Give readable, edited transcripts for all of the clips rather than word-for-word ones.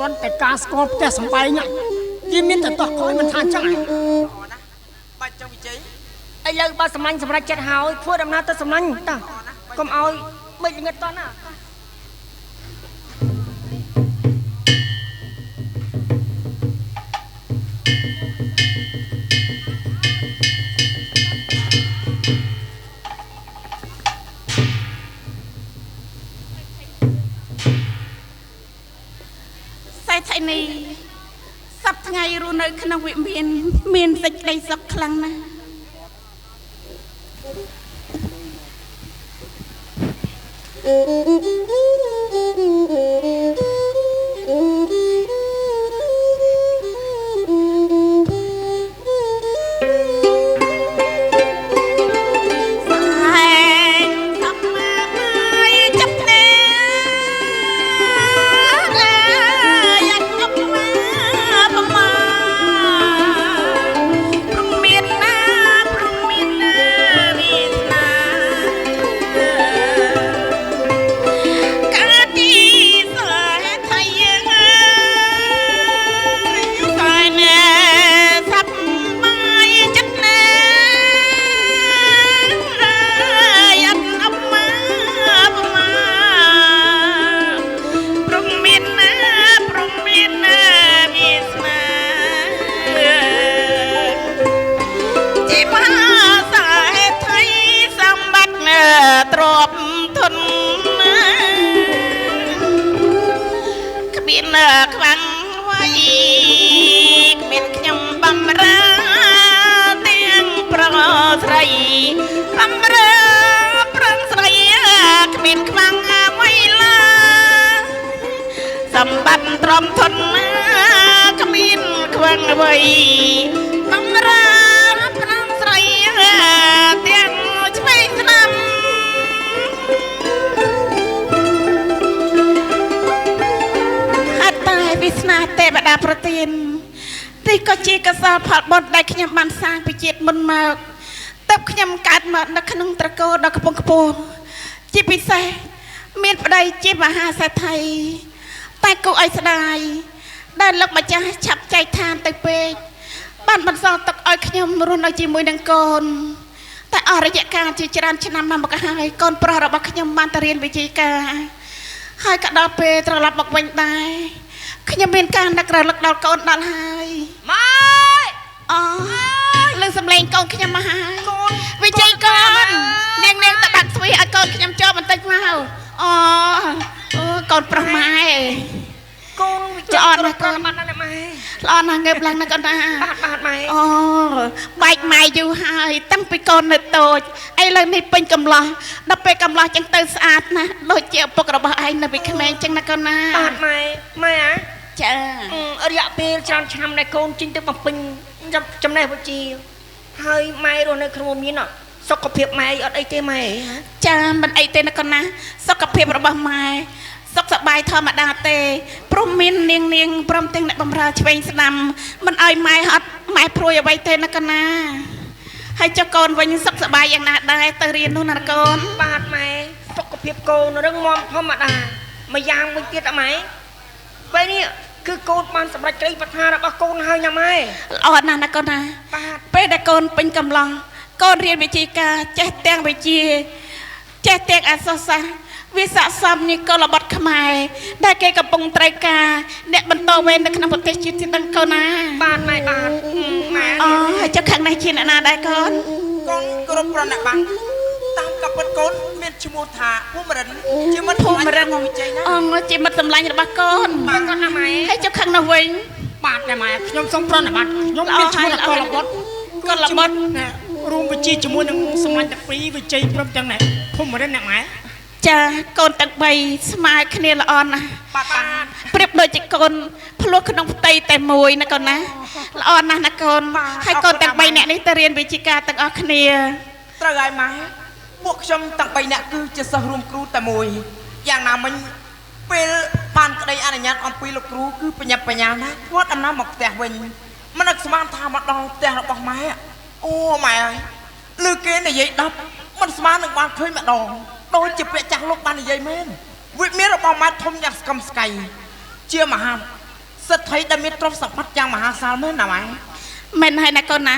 วันแต่การสกอร์แต่สบายเนี่ยยิ่งมีแต่ตัวคอยมันทานจังไงบัดจังวิจัยไอ้เลิกบ้าสมัยสำหรับจัดหาวพวกดำน้ำตัวสมัยต่างก็เอาไม่เงินตอนน่ะไทยนี่สับไงรู้ในขณะวิเมียนสิใจสักครั้งนะควันไว้เม็ดขยำบำราเตียงปรใส่บำราปรังใส่เม็ดควังไว้ลาสมบัติตรอมทนขมิ้นควังไว้บำราปรังใส่เตียงช่วยสนำวิสนาเตบดาโปรตีนที่ก็จีกษาผัดบดได้ขยำมันสร้างไปจิตมันมาเติบขยำการมาดักขนมตะโกดักกระปงกระโปงจีปิเซเมียนประเดี๋ยวจีบหาสายไทยแต่กูไอ้สดายได้ลักมาจะฉับใจทานแต่เปย์บ้านบรรซอตกอ้อยขยำรุ่นเอาจีมวยดังกอนแต่อารยการจีจรันชนะมาบักหายก่อนปลาระบักขยำมันตะเรียนวิจิกาให้กระดาเปตระลับบักเวงได้ขยำเป็นการนักระลักดาวกอนดันหายไม่อ๋อเรื่องสำเร็จกอนขยำมาหายวิจัยกอนเนียงตะบัดสวีอากอนขยำเจ้ามันตึกมาอ๋อกอนประมากอนจะอ่อนนะกอนมันอะไรไหมอ่อนนะเงบลังนะกอนนะบาดไหมอ๋อใบไม้อยู่หายตั้งไปกอนในโตไอ้เรื่องนี้เป็นกำลังนับไปกำลังจังเตยสะอาดนะโดยเจ้าปกระบายนะไปขมงจังนะกอนนะบาดไหมไม่อะจ้าระยะเปรจานชำในโกนจริงแต่ปังจำได้พอจีให้ไม่รู้ในครัวมีน่ะสกปรกไม่อดไอเต้ไม่จ้ามันไอเต้นะกอนนะสกปรกระบายไม่สกสบายธรรมดาเตพรมินเนียงพรมเต็งในบำราชเวงสนามมันไอไม้ฮัดไม้พรวยไว้เตนะกอนนะให้เจ้ากอนวันสกสบายอย่างน่าได้เตเรียนนู่นนะกอนบาดไหมสกปรกโกนเรื่องมอมธรรมดามายางมันเตี้ยไหมไปนี่คือโกนมันสำหรับใจปัญหาแล้วก็โกนให้ยังไงอ่อนนะกอนนะไปแต่โกนเป็นกำลังกอนเรียนวิจิกาแจ้งแตงวิจีแจ้งแตงอัศสะวิสาสมนี่ก็ระบาดขมายได้แก่กระปงไตรกาเนี่ยบรรโตเวนในคณะปฏิจิตที่ตั้งกอนนะบานไม่บานอ๋อเจ้าขังในชินนาได้ก่อนกรบกรนักบังตามกับเป็นก้นเมียนชิมูธาผู้มรันจิมัดผู้มรันวิจัยนะอ๋อจิมัดสำลังระบาดก่อนบานก่อนทำไมให้เจ้าขังนาวิงบานได้ไหมยมสมพรนะบานยมเมียนชิมูก็ระบาดก็ระบาดรวมวิจัยชิมูนึงสมัยแต่ปีวิจัยพร้อมจังไหนผู้มรันหนักไหมจ้าโกนตักใบสมาคเนลออนนะเปรียบโดยจิกนพลุขนมไตแต่มวยนะก่อนนะละออนนะนะก่อนให้โกนตักใบเนี่ยนี่เรียนวิจิกาตักอคเนียตระไงมาพวกชมตักใบเนี่ยคือจะสรุปครูแต่มวยอย่างนั้นมันเป็นปานกระไดอันนี้อันปีลูกครูคือปัญญานะเพราะอันนั้นหมกแต่เวนมันนักสมานทำมาดองแต่เราบอกไม้โอ้ไม่ลือเกณฑ์ในยัยดับมันสมานหนึ่งวันเคยมาดองโดยจะเปะจากโลกบ้านใหญ่เมนวิเมียเราบอกมาทมอยากกำสกายเชี่ยมาห้าม សិទ្ធិដែលមានទ្រព្យសម្បត្តិយ៉ាងមហាសាលមែនណាម៉ែ មិនហើយណាកូនណា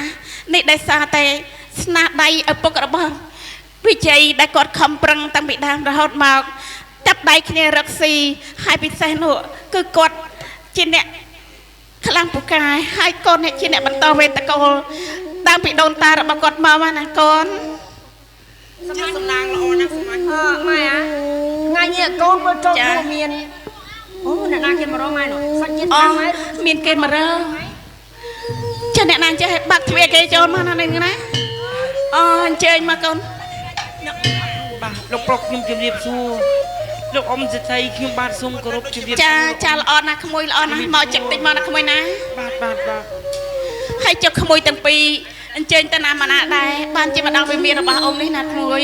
នេះដោយសារតែស្នាដៃឪពុករបស់វិជ័យដែលគាត់ខំប្រឹងតាំងពីដើមរហូតមកចាប់ដៃគ្នារកស៊ីហើយពិសេសនោះគឺគាត់ជាអ្នកខ្លាំងពូកែហើយកូនអ្នកជាអ្នកបន្តវេនតកូលតាំងពីដូនតារបស់គាត់មកណាកូន ជាសំណាងល្អណាស់ស្មាច់ ម៉ែថ្ងៃនេះកូនមើលចូលគ្រូមានអូអ្នកណាគេមករកម៉ែនោះសាច់ជាតិ អូ ម៉ែ មានគេមករើចាអ្នកណាចេះបាក់ទ្វារគេចូលមកណានេះណាអូអញ្ជើញមកកូន បាទលោកប្រុសខ្ញុំជម្រាបសួរលោកអ៊ំសិទ្ធិខ្ញុំបាទសូមគោរពជម្រាប ចាចាល្អណាស់ក្មួយល្អណាស់មកចិត្តតិចមកណាក្មួយណា បាទ ហើយចុះក្មួយទាំងពីរអញ្ជើញទៅណាមកណាដែរបានជាម្ដងវិមានរបស់អ៊ំនេះណាក្មួយ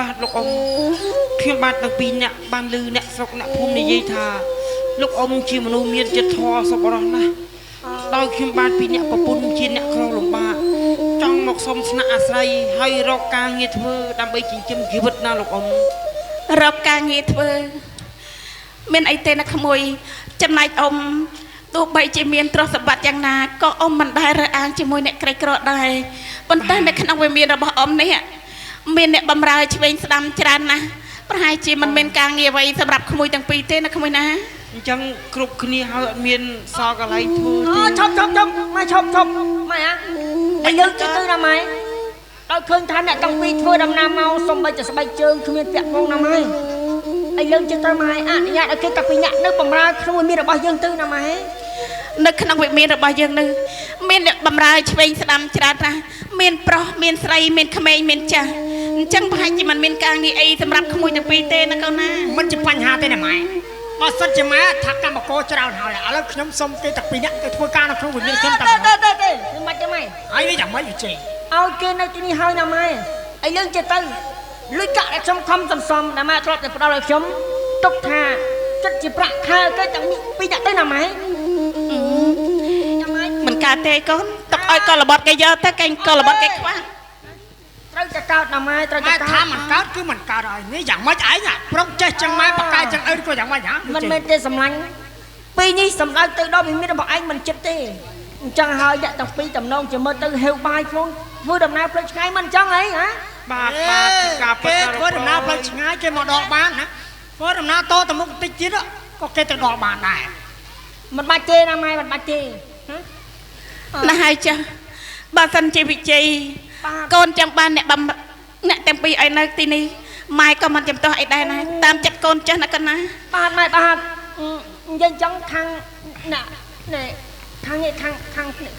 បាទលោកអ៊ំខ្ញុំបាទទាំងពីរអ្នកបានឮអ្នកស្រុកអ្នកភូមិនិយាយថាលោកអ៊ំជាមនុស្សមានចិត្តធម៌សប្បុរសណាស់ដោយខ្ញុំបាទពីអ្នកប្រពន្ធជាអ្នកក្រលំបាកចង់មកសុំស្នាក់អាស្រ័យហើយរកការងារធ្វើដើម្បីចិញ្ចឹមជីវិតណាលោកអ៊ំ រកការងារធ្វើមានអីទេណាក្មួយចំណែកអ៊ំទោះបីជាមានទ្រព្យសម្បត្តិយ៉ាងណាក៏អ៊ំមិនដែលរើអាងជាមួយអ្នកក្រីក្រដែរប៉ុន្តែនៅក្នុងវិមានរបស់អ៊ំនេះមានអ្នកបម្រើឆ្វេងស្ដាំច្រើនណាស់ប្រហែលជាមិនមានការងារអ្វីសម្រាប់ក្មួយទាំងពីរទេណាក្មួយណា អញ្ចឹងគ្រប់គ្នាហើយអត់មានសល់កន្លែងធ្វើ អូ ទេ ឈប់ម៉ែឈប់ម៉ែឥឡូវជិះទៅណាម៉ែដល់ឃើញថាអ្នកទាំងពីរធ្វើដំណើរមកសំបីតែស្បែកជើងគ្មានពាក់ពងណាម៉ែឥឡូវជិះទៅម៉ែអនុញ្ញាតឲ្យគេតាពីអ្នកនៅបម្រើខ្លួនមានរបស់យើងទៅណាម៉ែ នៅក្នុងវិមានរបស់យើងនេះមានអ្នកបម្រើឆ្វេងស្ដាំច្រើនណាស់មានប្រុសមានស្រីមានក្មេងមានចាស់អញ្ចឹងប្រហែលជាមិនមានការងារអីសម្រាប់ក្មួយទាំងពីរទេណាកូនណា មិនជាបញ្ហាទេណាម៉ែបើសិនជាម៉ែថាកម្មករច្រើនហើយឥឡូវខ្ញុំសុំគេតាពីអ្នកទៅធ្វើការនៅក្នុងវិមានខ្ញុំតាទេមិនទេម៉ែហើយនេះយ៉ាងម៉េចវិជ័យឲ្យគេនៅទីនេះហើយណាម៉ែឥឡូវជិះទៅលុយកាក់ដែលខ្ញុំខំសន្សំណាម៉ែធ្លាប់តែផ្ដល់ឲ្យខ្ញុំទុកថាចិត្តជាប្រាក់ខែគេទាំងពីរអ្នកទៅណាម៉ែ មិនកើតទេកូនទុកឲ្យកលបត់គេយកទៅគេកលបត់គេខ្វះ ត្រូវតែកើតណាម៉ែត្រូវតែកើតថាមិនកើតគឺមិនកើតហើយនេះយ៉ាងម៉េចឯងប្រុងចេះចឹងម៉ែបកកាយចឹងអីក៏យ៉ាងម៉េចហ៎មិនមែនទេសម្លាញ់ពេលនេះសម្ដៅទៅដល់វិមានរបស់ឯងមិនចិត្តទេអញ្ចឹងហើយអ្នកទាំងពីរតំណងជាមើលទៅហេវបាយខ្លួនធ្វើដំណើរផ្លូវឆ្ងាយមិនអញ្ចឹងហីហ៎ បាទការពិតធ្វើដំណើរផ្លូវឆ្ងាយ គេមកដល់បានណាធ្វើដំណើរតទៅមុខបន្តិចទៀតក៏គេទៅដល់បានដែរមិនបាច់ទេណាម៉ែមិនបាច់ទេ ណាស់ហើយចាស់បើសិនជាវិជ័យកូនចង់បានអ្នកទាំងពីរឲ្យនៅទីនេះម៉ែក៏មិនចំទាស់អីដែរណាតាមចិត្តកូនចាស់ណាកូនណា បាទម៉ែបាទនិយាយចឹងខាងណាខាងនេះ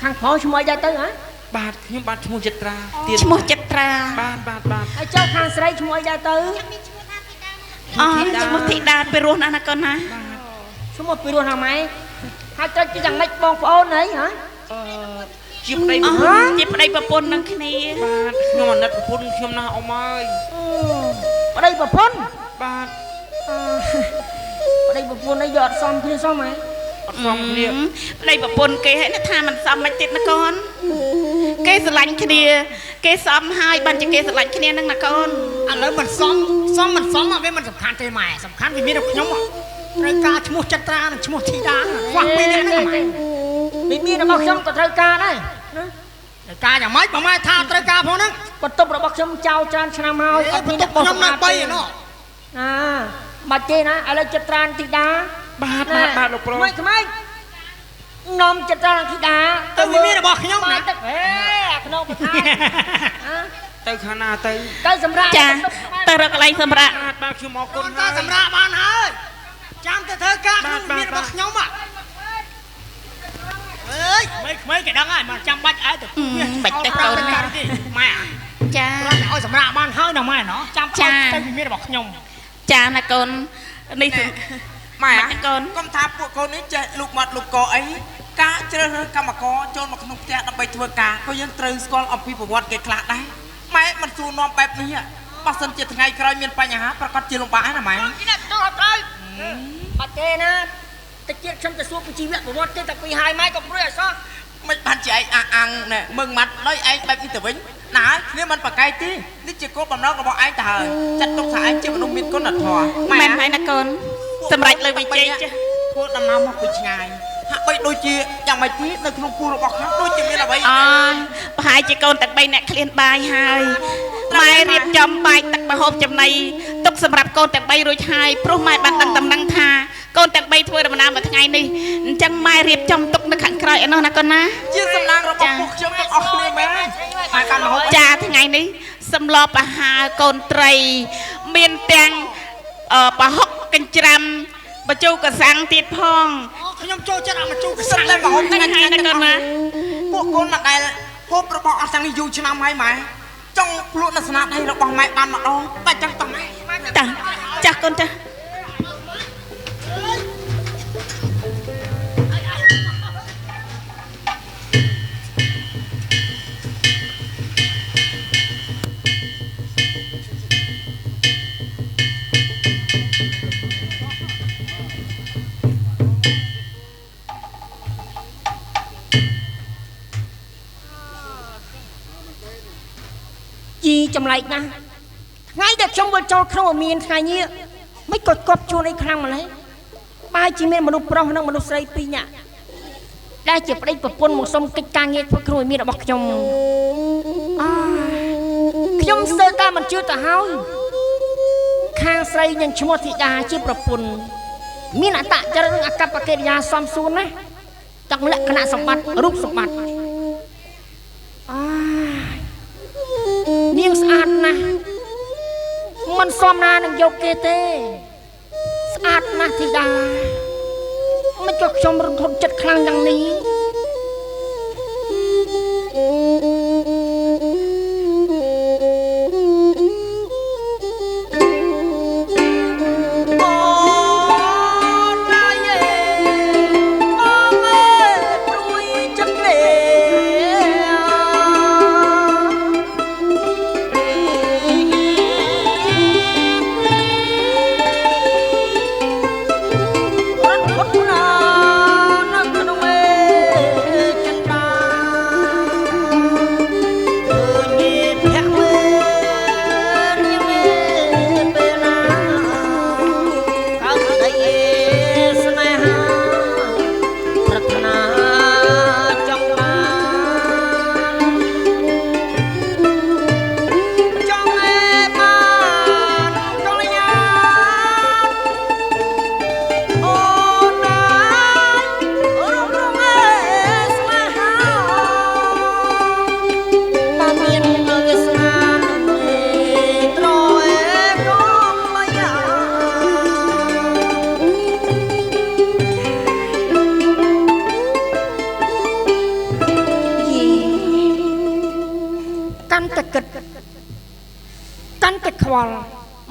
ខាងប្រុសឈ្មោះអីដែរទៅហ៎ បាទខ្ញុំបាទឈ្មោះចិត្រាទៀត ឈ្មោះចិត្តត្រា បាទ ហើយចុះខាងស្រីឈ្មោះអីដែរទៅ អូឈ្មោះធីតាពីរស់ណាស់ណាកូនណា ឈ្មោះពីរស់ណាម៉ែហើយត្រូវជាយ៉ាងម៉េចបងប្អូនអីហ៎ ជាប្តី អូ ប្រពន្ធ ជាប្តីប្រពន្ធនឹងគ្នា បាទខ្ញុំអាណិតប្រពន្ធខ្ញុំណាស់អ៊ំអើយ ប្តីប្រពន្ធ បាទ ប្តីប្រពន្ធអីយកអត់សមគ្នាសមហ៎ អត់សមគ្នា ប្តីប្រពន្ធគេហើយថាមិនសមមិនទៀតណាកូនគេស្រឡាញ់គ្នាគេសមហើយបានជាគេស្រឡាញ់គ្នានឹងណាកូន ឥឡូវមិនសមមិនសមវាមិនសំខាន់ទេម៉ែសំខាន់វាមានរបស់ខ្ញុំត្រូវការឈ្មោះចត្រានិងឈ្មោះធីតាខ្វះពីរនាក់ហ្នឹងម៉ែវាមានរបស់ខ្ញុំក៏ត្រូវការដែរណាត្រូវការយ៉ាងម៉េចបើម៉ែថាត្រូវការផងហ្នឹងបន្ទប់របស់ខ្ញុំចោលច្រើនឆ្នាំហើយអត់មានអ្នកបោះសម្អាតទេណាបាច់ទេណាឥឡូវចត្រាធីតា បាទលោកប្រុស ខ្មៃនំចត្រាធីតាទៅវាមានរបស់ខ្ញុំណាទឹកហេអាក្នុងប្រធាន ទៅខាងណាទៅ ទៅសម្រាប់ ចាទៅរកកន្លែងសម្រាប់ បាទខ្ញុំអរគុណ ទៅសម្រាប់បានហើយចាំទៅធ្វើការក្នុងមានរបស់ខ្ញុំអើយក្មេងគេដឹងហើយមកចាំបាច់ឲ្យទៅ បាច់ទៅកូនណា ម៉ែ ចា ឲ្យសម្រាប់បានហើយណាម៉ែណោះចាំទៅមានរបស់ខ្ញុំ ចាណាកូននេះ ម៉ែ កូន កុំថាពួកកូននេះចេះលូកមាត់លូកកអីការជ្រើសរើសកម្មករចូលមកក្នុងផ្ទះដើម្បីធ្វើការក៏យើងត្រូវស្គាល់អំពីប្រវត្តិគេខ្លះដែរម៉ែមិនសួរនាំបែបនេះបើសិនជាថ្ងៃក្រោយមានបញ្ហាប្រកាសជាលំបាកណាម៉ែ នេះទៅអត់ទៅបាត់ទេណាតិចទៀតខ្ញុំទៅសួរពីជីវប្រវត្តិគេតែពីហើយម៉ែក៏ព្រួយអសោះ មិនបានជាឯងអាំងណែមើងម៉ាត់ដោយឯងបែបនេះទៅវិញណាគ្នាមិនប្រកែកទេនេះជាគោលបំណងរបស់ឯងទៅហើយចាត់ទុកថាឯងជាមនុស្សមានគុណធម៌ មែនហើយណាកូនសម្រាប់លើវិជ័យចា ធ្វើដំណើរមកពីឆ្ងាយ ហាក់បីដូចជាយ៉ាងម៉េចទៀតនៅក្នុងពោះរបស់ខ្ញុំដូចជាមានអ្វី អប្រហែលជាកូនទាំង3អ្នកឃ្លានបាយហើយម៉ែរៀបចំបាយទឹកម្ហូបចំណីទុកសម្រាប់កូនទាំង3រួចហើយព្រោះម៉ែបានដឹងតំណែងថាកូនទាំង3ធ្វើដំណើរមួយថ្ងៃនេះអញ្ចឹងម៉ែរៀបចំទុកនៅខាងក្រោយឯនោះណាកូនណា ជាសំឡាងរបស់ពួកខ្ញុំទាំងអស់គ្នាមែនម៉ែកាន់ម្ហូប ចាថ្ងៃនេះសម្លអាហារកូនត្រីមានទាំងប្រហុកកញ្ច្រាំបញ្ជូកសាំងទៀតផង ខ្ញុំចូលចិត្តអាមកជូក សិ សាំ ន ង តែម្ហូប ហ្នឹងហើយណាកូនណា ពួកកូនណាដែលហូបរបស់អស់ទាំងនេះយូរឆ្នាំហើយម៉ែចង់ភ្លក់នៅស្នាដៃរបស់ម៉ែបានម្ដងតែចឹងតម៉ែ តាចាស់កូនចាស់ ជីចម្លែកណាស់ថ្ងៃដែលខ្ញុំវិលចូលក្នុងមានថ្ងៃនេះមិនក៏កប់ជួនអីខ្លាំងម្ល៉េះបែរជាមានមនុស្សប្រុសនិងមនុស្សស្រីពីរនាក់ដែលជាប្តីប្រពន្ធមកសុំកិច្ចការងារធ្វើក្នុងមានរបស់ខ្ញុំខ្ញុំស្ទើរតែមិនជឿទៅហើយខាងស្រីនឹងឈ្មោះធីតាជាប្រពន្ធមានអត្តចរិតនិងអកប្បកិរិយាសមសួនណាស់ទាំងលក្ខណៈសម្បត្តិរូបសម្បត្តិនាងស្អាតណាស់មិនសមណានឹងយកគេទេស្អាតណាស់ធីតាមិនក៏ខ្ញុំរន្ធត់ចិត្តខ្លាំងយ៉ាងនេះ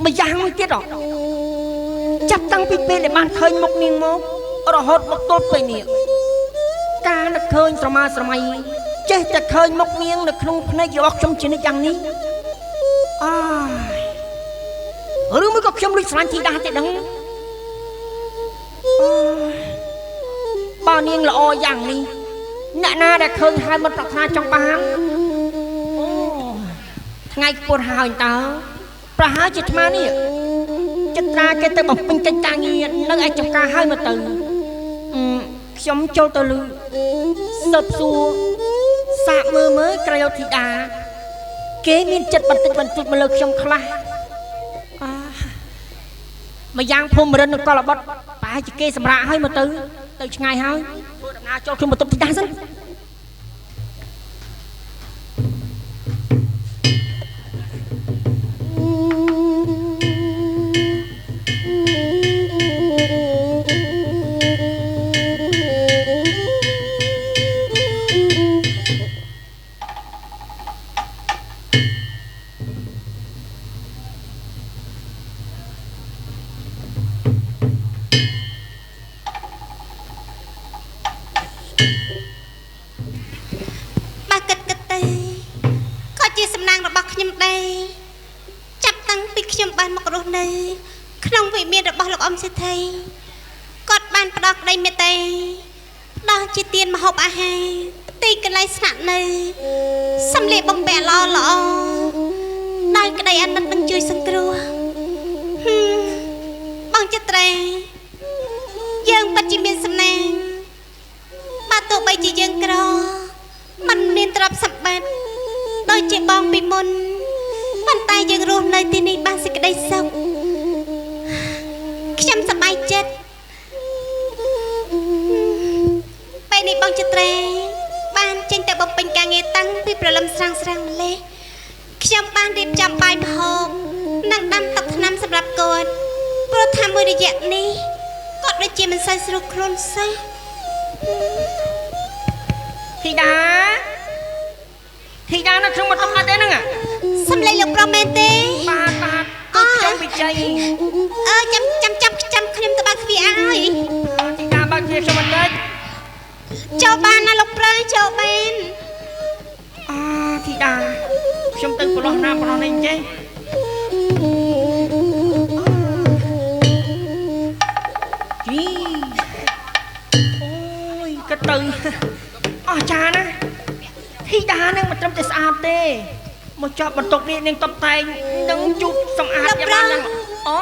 ម្យ៉ាងមួយទៀតចាប់តាំងពីពេលដែលបានឃើញមុខនាងមករហូតមកទល់ពេលនេះការនឹកឃើញស្រមើស្រមៃចេះតែឃើញមុខនាងនៅក្នុងភ្នែករបស់ខ្ញុំជានិច្ចយ៉ាងនេះឬមួយក៏ខ្ញុំលួចស្រឡាញ់ធីតាទេដឹងបើនាងល្អយ៉ាងនេះអ្នកណាដែលឃើញហើយមិនប្រាថ្នាចង់បានថ្ងៃខ្ពស់ហើយតើប្រហែលជាអាត្មានេះចិត្តត្រាគេទៅបំពេញកិច្ចការងារនៅឯចំការហើយមកទៅខ្ញុំចូលទៅលឺសឹបសួរសាកមើលក្រយោធីតាគេមានចិត្តបន្តិចបន្តួចមកលើខ្ញុំខ្លះម្យ៉ាងភូមិរិននិងកលបុត្រប្រហែលជាគេសម្រាប់ហើយមកទៅឆ្ងាយហើយធ្វើដំណើរចូលខ្ញុំបន្ទប់ធីតាសិនក្នុងវិមានរបស់លោកអ៊ំសេដ្ឋីគាត់បានផ្ដល់ក្តីមេត្តាដល់ជាទានម្ហូបអាហារទីកន្លែងស្នាក់នៅសម្លៀកបំពាក់ល្អល្អដោយក្តីអាណិតនឹងជួយសង្គ្រោះបងចត្រេយើងពិតជាមានសំណាង បីជាយើងក្រมันមានទ្រព្យសម្បត្តិដូចជាបងពីមុនប៉ុន្តែយើងរស់នៅទីនេះបានសេចក្តីសុខខ្ញុំសប្បាយចិត្តពេលនេះបងចត្រេបានចេញទៅបំពេញការងារតាំងពីព្រលឹមស្រាងម្លេះខ្ញុំបានរៀបចំបាយម្ហូបនិងដាំទឹកថ្នាំសម្រាប់គាត់ព្រោះថាមួយរយៈនេះគាត់ដូចជាមិនសូវស្រួលខ្លួនសោះ ធីតានៅក្នុងបន្ទប់ណាទេហ្នឹង សំឡេងលោកប្រុសមែនទេ បាទគឺខ្ញុំវិជ័យ ចាំខ្ញុំទៅបើកទ្វារឲ្យ ធីតាបើកទ្វារខ្ញុំបន្តិច ចូលបានណាលោកប្រុសចូលបាន ធីតាខ្ញុំទៅប្រឡោះណាប្រឡោះនេះចេះជីអូយក៏ទៅអស់ចាណាធីតានឹងមិនត្រឹមតែស្អាតទេមកចប់បន្ទប់នេះនឹងតុបតែងនឹងជូតសម្អាតយ៉ាងបានយ៉ាងអូ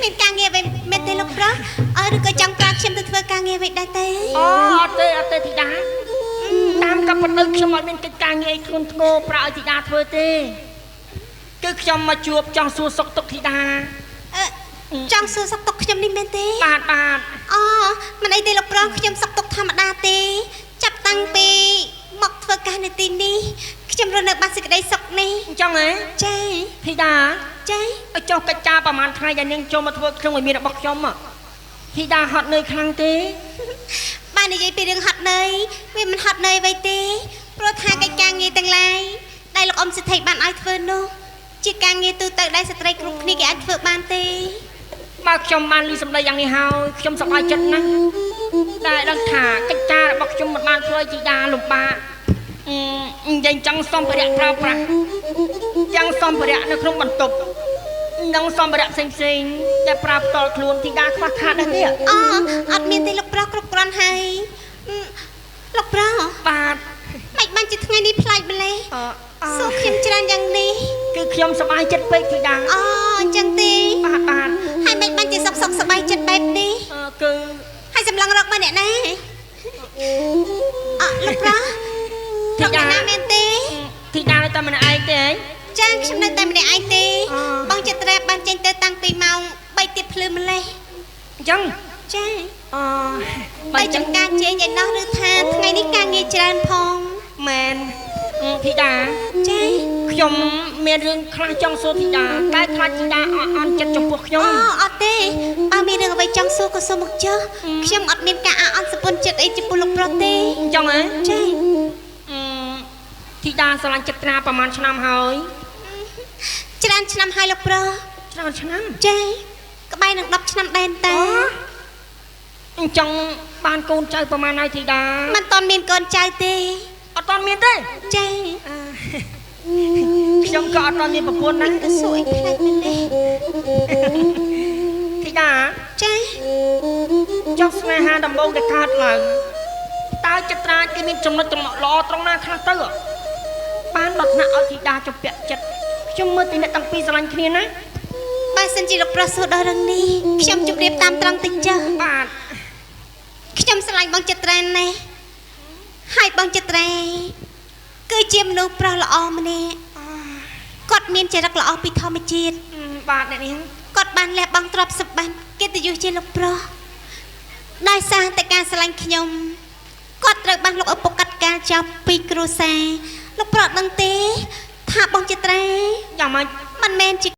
មានការងារវិញមែនទេលោកប្រុសអើឬក៏ចង់ប្រាប់ខ្ញុំទៅធ្វើការងារវិញដែរទេ អូអត់ទេធីតាតាមកាប់ប៉ុណ្ណឹងខ្ញុំអត់មានកិច្ចការងារអីធ្ងន់ធ្ងរប្រើឲ្យធីតាធ្វើទេគឺខ្ញុំមកជួបចង់សួរសុខទុក្ខធីតា ចង់សួរសុខទុក្ខខ្ញុំនេះមែនទេ បាទ អូមិនអីទេលោកប្រុសខ្ញុំសុខទុក្ខធម្មតាទេចាប់តាំងពីមកធ្វើការនៅទីនេះខ្ញុំរស់នៅបានសេចក្តីសុខនេះ អញ្ចឹងហ៎ ចា ធីតា ចា ឲ្យចុះកិច្ចការប្រហែលថ្ងៃដែលនាងចូលមកធ្វើក្នុងវិមានរបស់ខ្ញុំធីតាហត់នឿយខ្លាំងទេ បាននិយាយពីរឿងហត់នឿយវាមិនហត់នឿយអ្វីទេព្រោះថាកិច្ចការងារទាំងឡាយដែលលោកអ៊ំសិទ្ធិបានឲ្យធ្វើនោះជាការងារទូទៅដែលស្ត្រីគ្រប់គ្នាគេអាចធ្វើបានទេ បើខ្ញុំបានលឺសម្ដីយ៉ាងនេះហើយខ្ញុំសប្បាយចិត្តណាស់ដែលដឹងថាកិច្ចការរបស់ខ្ញុំមិនបានធ្វើឲ្យធីតាលំបាកនិយាយចង់សម្ភារៈប្រើប្រាស់យ៉ាងសម្ភារៈនៅក្នុងបន្ទប់និងសម្ភារៈផ្សេងៗដែលប្រើផ្ទាល់ខ្លួនធីតាខ្វះខាតដែរទេ អូអត់មានទេលោកប្រុសគ្រប់គ្រាន់ហើយលោកប្រុស បាទ មិនបានជាថ្ងៃនេះប្លែកម្លេះសួរខ្ញុំច្រើនយ៉ាងនេះ គឺខ្ញុំសប្បាយចិត្តពេកធីតា អូអញ្ចឹងទេ បាទ ហើយមិនបានជាសុខសប្បាយចិត្តបែបនេះ គឺ ហើយសម្លឹងរកមកអ្នកណាលោកប្រុសធីតាណាមែនទេ ធីតាតែម្នាក់ឯងទេ ចាខ្ញុំនៅតែម្នាក់ឯងទេបងចិត្តត្រាបានចេញទៅតាំងពីម៉ោង 3 ទៀបភ្លឺម្លេះ អញ្ចឹង ចា បើ បើចំការជែងឯណោះឬថាថ្ងៃនេះការងារច្រើនផង មែនធីតា ចា ខ្ញុំមានរឿងខ្លះចង់សួរធីតាតែខ្លាចធីតាអន់ចិត្តចំពោះខ្ញុំ អត់ទេបើមានរឿងអ្វីចង់សួរក៏សួរមកចុះខ្ញុំអត់មានការអន់សពុនចិត្តអីចំពោះលោកប្រុសទេ អញ្ចឹងហ៎ ចា ធីតាស្រឡាញ់ចិត្តត្រាប្រហែលឆ្នាំហើយ ច្រើនឆ្នាំហើយលោកប្រុស ច្រើនឆ្នាំ ចាក្បែរនឹង10ឆ្នាំដែរតា អញ្ចឹងបានកូនចៅប្រហែលហើយធីតា មិនតាន់មានកូនចៅទេ អត់ទាន់មានទេ ចា ខ្ញុំក៏អត់ទាន់មានប្រពន្ធដែរ ទៅសួរអីខ្លាចមែនទេ ធីតា ចា ចង់ស្នេហាដំបូងដែលកើតឡើងតើចិត្តត្រាគេមានចំណុចល្អត្រង់ណាខ្លះទៅបានដល់ថ្នាក់ឲ្យធីតាជពាក់ចិត្តខ្ញុំមើលទីអ្នកទាំងពីរស្រឡាញ់គ្នាណា បើសិនជាលោកប្រុសសួរដល់រឿងនេះខ្ញុំជម្រាបតាមត្រង់តិចចុះ បាទ ខ្ញុំស្រឡាញ់បងចិត្តត្រាណាស់ហើយបងចិត្តត្រាគឺជាមនុស្សប្រុសល្អម្នាក់គាត់មានចរិតល្អពីធម្មជាតិ បាទអ្នកនាង គាត់បានលះបង់ទ្រព្យសម្បត្តិកិត្តិយសជាលោកប្រុសដោយសារតែការស្រឡាញ់ខ្ញុំគាត់ត្រូវបានលោកឪពុកកាត់ការចោលពីគ្រួសារលោកប្រុសដឹងទេថាបងចិត្តត្រា យ៉ាងម៉េច មិនមែនជា